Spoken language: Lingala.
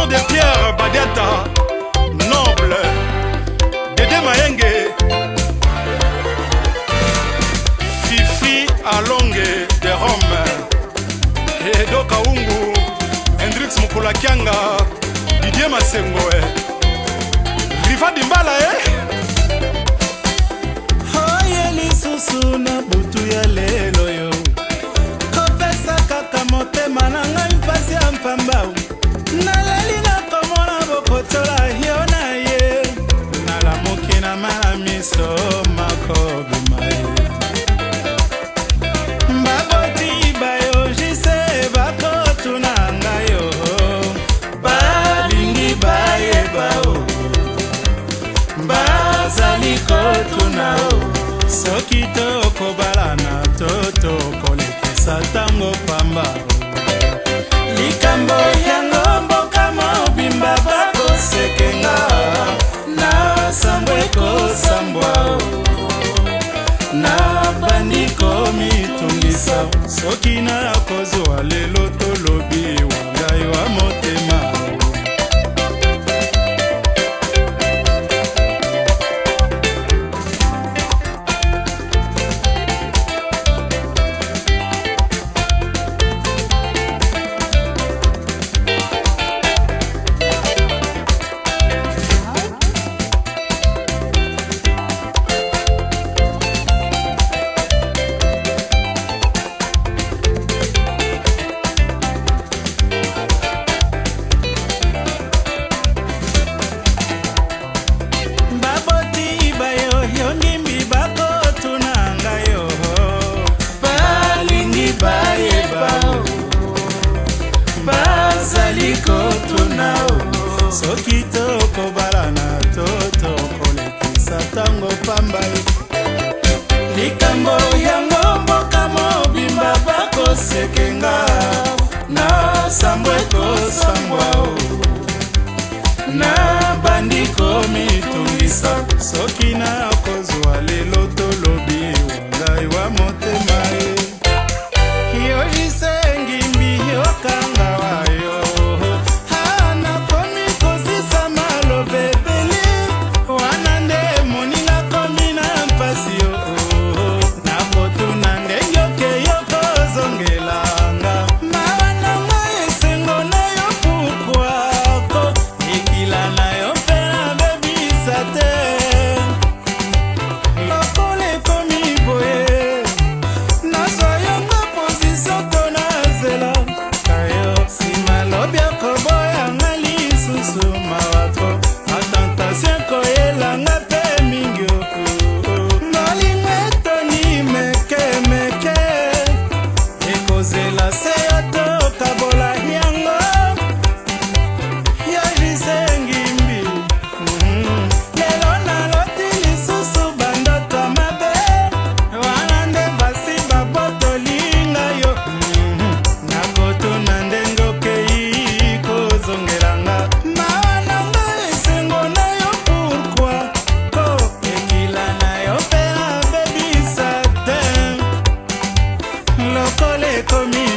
nom de Pierre Badiata, noble, Dédé Mayenge, Fifi Alonge de Rome, Edo Kaungu, Hendrix Mukula Kianga, Didier Masengo, Rifa Dimbala, Oye lisusu na butu ya lelo yo kopesa kaka motema na ngai mpasi ya mpamba nalali na komona bokotola yo na ye nalamuki na malamiso makobima ye baboti bayo jise bakotuna ngai yo balingi bayeba o bazali kotuna o soki tokobala na toto kolekisa tango pamba likambo yango mboka mobimba bakosekenga na sambwe kosambwa na bandiko mitungisa soki na kozwa lelo tolobi wangai wa motema soki tokobala na toto kolekisa tango pamba likambo yango mboka mobimba bakosekenga na sambwe kosambwa na bandiko mitungisa soki na kozwa lelo tolobi wangai wa motema yo lisengimbi yokanga wayo komi